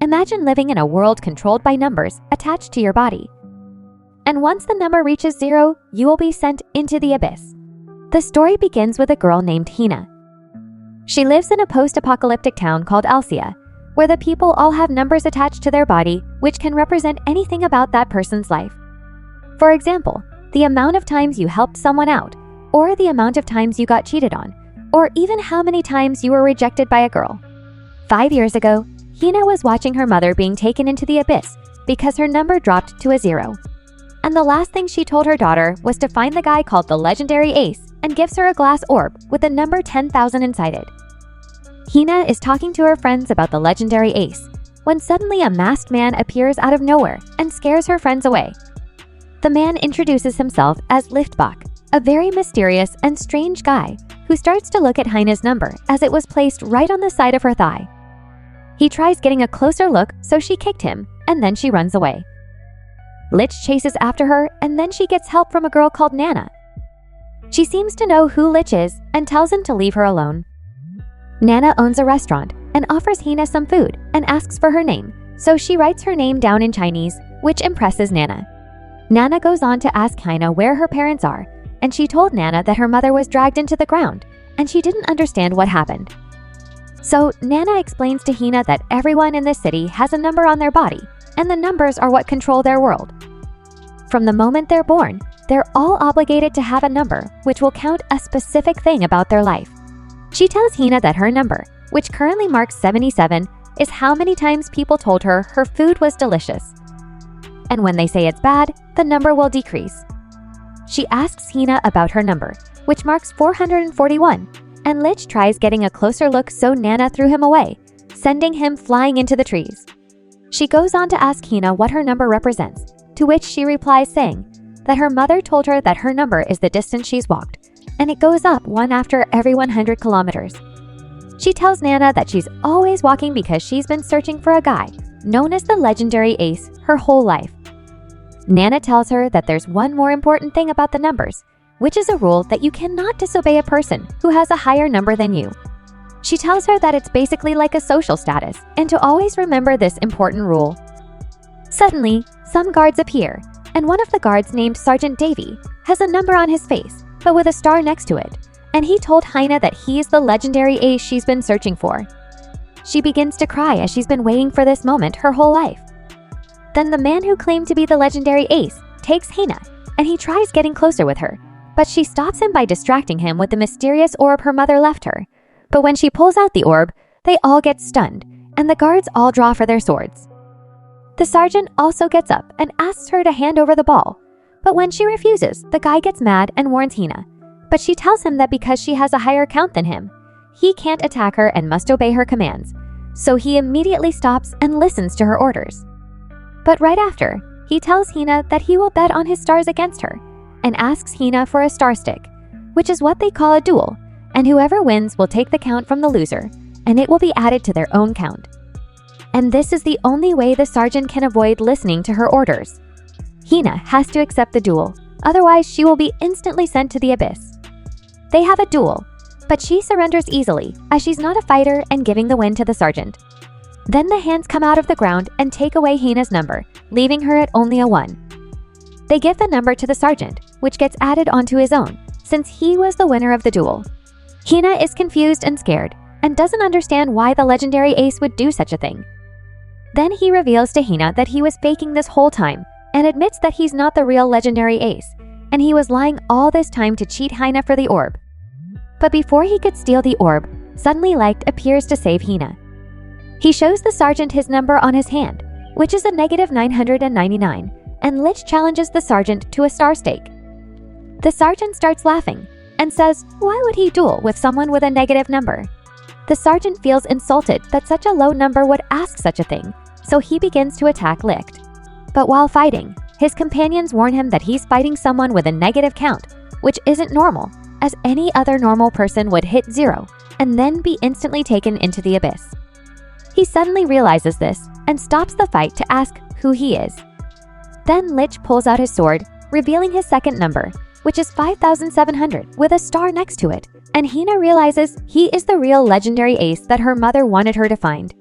Imagine living in a world controlled by numbers attached to your body. And once the number reaches 0, you will be sent into the abyss. The story begins with a girl named Hina. She lives in a post-apocalyptic town called Alcia, where the people all have numbers attached to their body which can represent anything about that person's life. For example, the amount of times you helped someone out, or the amount of times you got cheated on, or even how many times you were rejected by a girl. 5 years ago, Hina was watching her mother being taken into the abyss because her number dropped to a 0. And the last thing she told her daughter was to find the guy called the legendary Ace and gives her a glass orb with the number 10,000 inside it. Hina is talking to her friends about the legendary Ace when suddenly a masked man appears out of nowhere and scares her friends away. The man introduces himself as Licht, a very mysterious and strange guy who starts to look at Hina's number as it was placed right on the side of her thigh. He tries getting a closer look, so she kicked him, and then she runs away. Licht chases after her, and then she gets help from a girl called Nana. She seems to know who Licht is and tells him to leave her alone. Nana owns a restaurant and offers Hina some food and asks for her name, so she writes her name down in Chinese, which impresses Nana. Nana goes on to ask Hina where her parents are, and she told Nana that her mother was dragged into the ground, and she didn't understand what happened. So Nana explains to Hina that everyone in this city has a number on their body, and the numbers are what control their world. From the moment they're born, they're all obligated to have a number which will count a specific thing about their life. She tells Hina that her number, which currently marks 77, is how many times people told her her food was delicious. And when they say it's bad, the number will decrease. She asks Hina about her number, which marks 441, and Licht tries getting a closer look, so Nana threw him away, sending him flying into the trees. She goes on to ask Hina what her number represents, to which she replies saying that her mother told her that her number is the distance she's walked, and it goes up one after every 100 kilometers. She tells Nana that she's always walking because she's been searching for a guy, known as the legendary Ace, her whole life. Nana tells her that there's one more important thing about the numbers, which is a rule that you cannot disobey a person who has a higher number than you. She tells her that it's basically like a social status, and to always remember this important rule. Suddenly, some guards appear, and one of the guards, named Sergeant Davy, has a number on his face, but with a star next to it, and he told Hina that he's the legendary Ace she's been searching for. She begins to cry as she's been waiting for this moment her whole life. Then the man who claimed to be the legendary Ace takes Hina, and he tries getting closer with her, but she stops him by distracting him with the mysterious orb her mother left her. But when she pulls out the orb, they all get stunned, and the guards all draw for their swords. The sergeant also gets up and asks her to hand over the ball, but when she refuses, the guy gets mad and warns Hina. But she tells him that because she has a higher count than him, he can't attack her and must obey her commands, so he immediately stops and listens to her orders. But right after, he tells Hina that he will bet on his stars against her, and asks Hina for a star stick, which is what they call a duel, and whoever wins will take the count from the loser, and it will be added to their own count. And this is the only way the sergeant can avoid listening to her orders. Hina has to accept the duel, otherwise she will be instantly sent to the abyss. They have a duel, but she surrenders easily as she's not a fighter and giving the win to the sergeant. Then the hands come out of the ground and take away Hina's number, leaving her at only a 1. They give the number to the sergeant, which gets added onto his own, since he was the winner of the duel. Hina is confused and scared, and doesn't understand why the legendary Ace would do such a thing. Then he reveals to Hina that he was faking this whole time, and admits that he's not the real legendary Ace, and he was lying all this time to cheat Hina for the orb. But before he could steal the orb, suddenly Licht appears to save Hina. He shows the sergeant his number on his hand, which is a -999, and Licht challenges the sergeant to a star stake. The sergeant starts laughing and says, why would he duel with someone with a negative number? The sergeant feels insulted that such a low number would ask such a thing, so he begins to attack Licht. But while fighting, his companions warn him that he's fighting someone with a negative count, which isn't normal, as any other normal person would hit 0 and then be instantly taken into the abyss. He suddenly realizes this and stops the fight to ask who he is. Then Licht pulls out his sword, revealing his second number, which is 5,700 with a star next to it, and Hina realizes he is the real legendary Ace that her mother wanted her to find.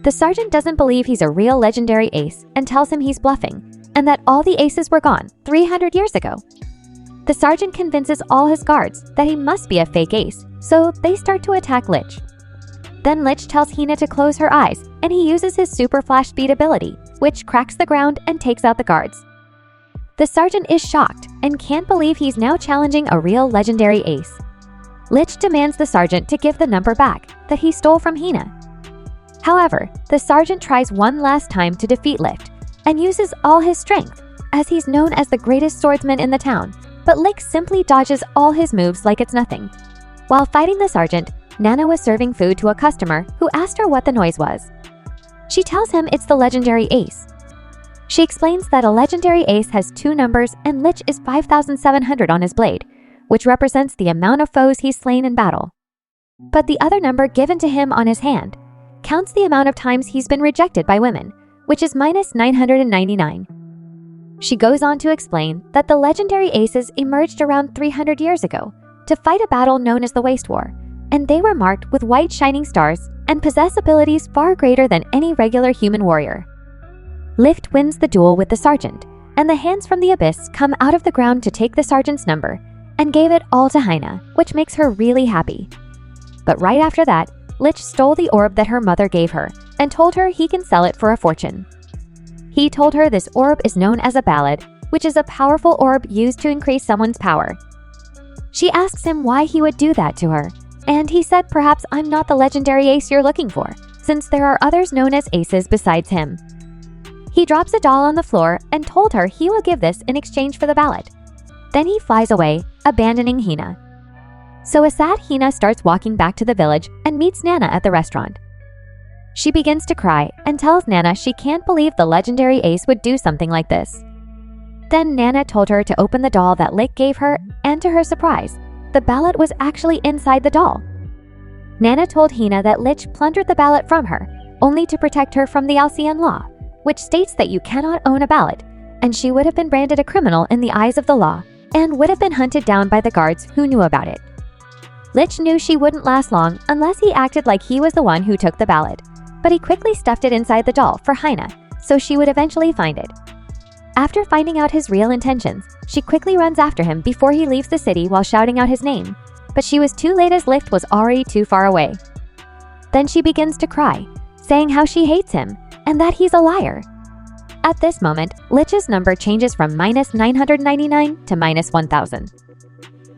The sergeant doesn't believe he's a real legendary ace and tells him he's bluffing, and that all the aces were gone 300 years ago. The sergeant convinces all his guards that he must be a fake ace, so they start to attack Licht. Then Licht tells Hina to close her eyes, and he uses his super flash speed ability, which cracks the ground and takes out the guards. The sergeant is shocked and can't believe he's now challenging a real legendary ace. Licht demands the sergeant to give the number back that he stole from Hina. However, the sergeant tries one last time to defeat Licht and uses all his strength, as he's known as the greatest swordsman in the town, but Licht simply dodges all his moves like it's nothing. While fighting the sergeant, Nana was serving food to a customer who asked her what the noise was. She tells him it's the legendary ace. She explains that a legendary ace has 2 numbers and Licht is 5,700 on his blade, which represents the amount of foes he's slain in battle. But the other number given to him on his hand counts the amount of times he's been rejected by women, which is minus 999. She goes on to explain that the legendary aces emerged around 300 years ago to fight a battle known as the Waste War, and they were marked with white shining stars and possess abilities far greater than any regular human warrior. Licht wins the duel with the sergeant, and the hands from the abyss come out of the ground to take the sergeant's number and gave it all to Hina, which makes her really happy. But right after that, Licht stole the orb that her mother gave her and told her he can sell it for a fortune. He told her this orb is known as a ballad, which is a powerful orb used to increase someone's power. She asks him why he would do that to her, and he said perhaps I'm not the legendary ace you're looking for, since there are others known as aces besides him. He drops a doll on the floor and told her he will give this in exchange for the ballad. Then he flies away, abandoning Hina. So a sad Hina starts walking back to the village and meets Nana at the restaurant. She begins to cry and tells Nana she can't believe the legendary ace would do something like this. Then Nana told her to open the doll that Licht gave her, and to her surprise, the ballad was actually inside the doll. Nana told Hina that Licht plundered the ballad from her, only to protect her from the Alcian law, which states that you cannot own a ballad, and she would have been branded a criminal in the eyes of the law and would have been hunted down by the guards who knew about it. Licht knew she wouldn't last long unless he acted like he was the one who took the ballad, but he quickly stuffed it inside the doll for Hina, so she would eventually find it. After finding out his real intentions, she quickly runs after him before he leaves the city while shouting out his name, but she was too late as Licht was already too far away. Then she begins to cry, saying how she hates him and that he's a liar. At this moment, Licht's number changes from minus 999 to minus 1,000.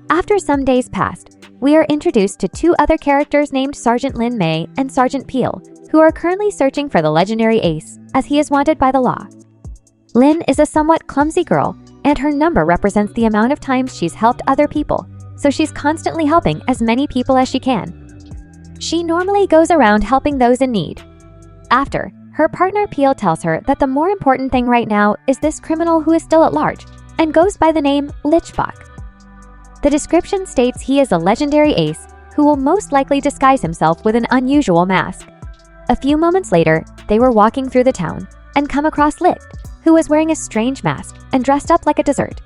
After some days passed, we are introduced to 2 other characters named Sergeant Lin Mei and Sergeant Peel, who are currently searching for the legendary ace, as he is wanted by the law. Lin is a somewhat clumsy girl, and her number represents the amount of times she's helped other people, so she's constantly helping as many people as she can. She normally goes around helping those in need. After, her partner Peel tells her that the more important thing right now is this criminal who is still at large, and goes by the name Lichtbach. The description states he is a legendary ace who will most likely disguise himself with an unusual mask. A few moments later, they were walking through the town and come across Licht, who was wearing a strange mask and dressed up like a dessert.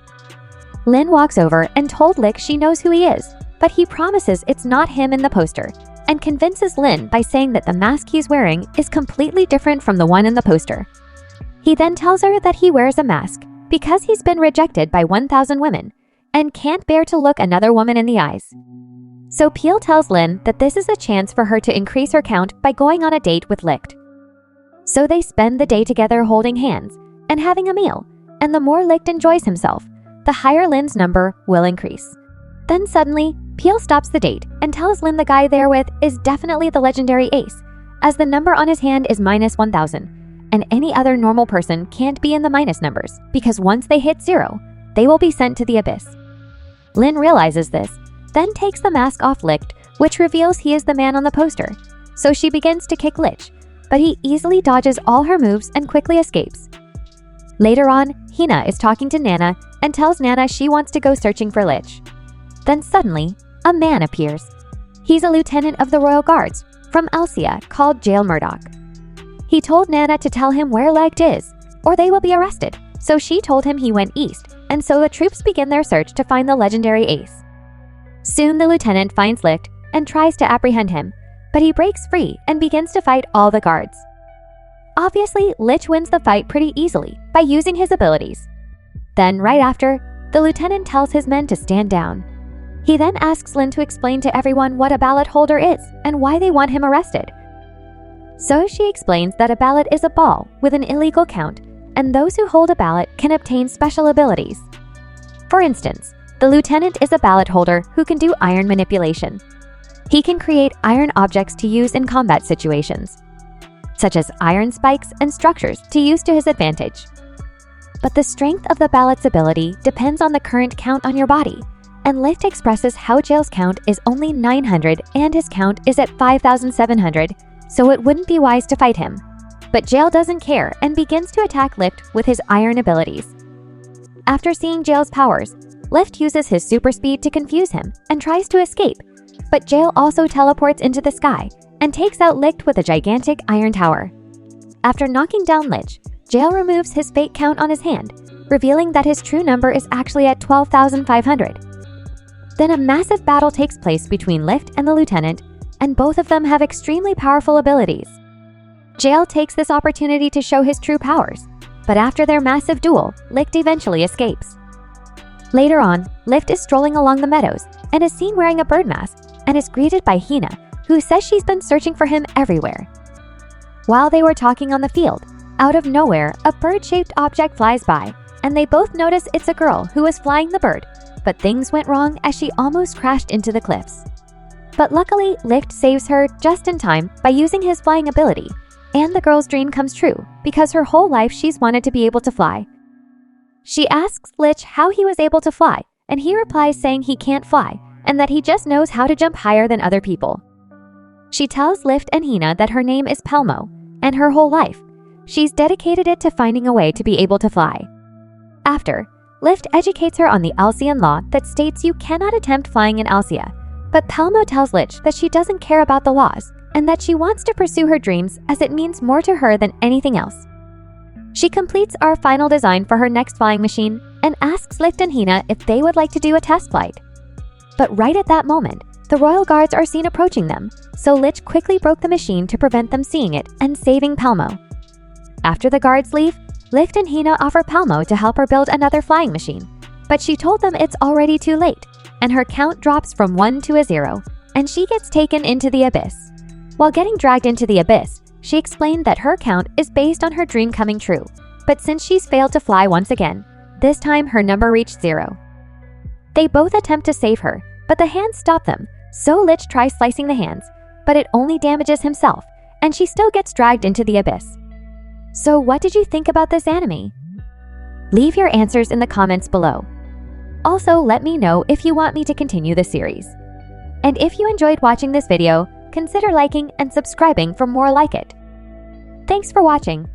Lin walks over and told Licht she knows who he is, but he promises it's not him in the poster, and convinces Lin by saying that the mask he's wearing is completely different from the one in the poster. He then tells her that he wears a mask because he's been rejected by 1,000 women and can't bear to look another woman in the eyes. So Peel tells Lin that this is a chance for her to increase her count by going on a date with Licht. So they spend the day together holding hands and having a meal, and the more Licht enjoys himself, the higher Lin's number will increase. Then suddenly, Peel stops the date and tells Lin the guy they're with is definitely the legendary ace, as the number on his hand is minus 1,000, and any other normal person can't be in the minus numbers because once they hit 0, they will be sent to the abyss. Lin realizes this, then takes the mask off Licht, which reveals he is the man on the poster, so she begins to kick Licht, but he easily dodges all her moves and quickly escapes. Later on, Hina is talking to Nana and tells Nana she wants to go searching for Licht. Then suddenly, a man appears. He's a lieutenant of the Royal Guards from Alcia called Jail Murdoch. He told Nana to tell him where Licht is, or they will be arrested, so she told him he went east, and so the troops begin their search to find the legendary ace. Soon the lieutenant finds Licht and tries to apprehend him, but he breaks free and begins to fight all the guards. Obviously, Licht wins the fight pretty easily by using his abilities. Then, right after, the lieutenant tells his men to stand down. He then asks Lin to explain to everyone what a ballot holder is and why they want him arrested. So she explains that a ballot is a ball with an illegal count, and those who hold a ballot can obtain special abilities. For instance, the lieutenant is a ballot holder who can do iron manipulation. He can create iron objects to use in combat situations, such as iron spikes and structures to use to his advantage. But the strength of the ballot's ability depends on the current count on your body, and Licht expresses how Jail's count is only 900 and his count is at 5,700, so it wouldn't be wise to fight him. But Jail doesn't care and begins to attack Licht with his iron abilities. After seeing Jail's powers, Licht uses his super speed to confuse him and tries to escape, but Jail also teleports into the sky and takes out Licht with a gigantic iron tower. After knocking down Licht, Jail removes his fate count on his hand, revealing that his true number is actually at 12,500. Then a massive battle takes place between Licht and the lieutenant, and both of them have extremely powerful abilities. Jail takes this opportunity to show his true powers, but after their massive duel, Licht eventually escapes. Later on, Licht is strolling along the meadows and is seen wearing a bird mask and is greeted by Hina, who says she's been searching for him everywhere. While they were talking on the field, out of nowhere, a bird-shaped object flies by, and they both notice it's a girl who was flying the bird, but things went wrong as she almost crashed into the cliffs. But luckily, Licht saves her just in time by using his flying ability, and the girl's dream comes true because her whole life she's wanted to be able to fly. She asks Licht how he was able to fly, and he replies saying he can't fly and that he just knows how to jump higher than other people. She tells Licht and Hina that her name is Palmo, and her whole life, she's dedicated it to finding a way to be able to fly. After, Licht educates her on the Alcyon law that states you cannot attempt flying in Alcia, but Palmo tells Licht that she doesn't care about the laws and that she wants to pursue her dreams as it means more to her than anything else. She completes our final design for her next flying machine and asks Licht and Hina if they would like to do a test flight. But right at that moment, the royal guards are seen approaching them, so Licht quickly broke the machine to prevent them seeing it and saving Palmo. After the guards leave, Licht and Hina offer Palmo to help her build another flying machine, but she told them it's already too late, and her count drops from 1 to a 0, and she gets taken into the abyss. While getting dragged into the abyss, she explained that her count is based on her dream coming true, but since she's failed to fly once again, this time her number reached 0. They both attempt to save her, but the hands stop them, so Licht tries slicing the hands, but it only damages himself, and she still gets dragged into the abyss. So what did you think about this anime? Leave your answers in the comments below. Also, let me know if you want me to continue the series. And if you enjoyed watching this video, consider liking and subscribing for more like it. Thanks for watching.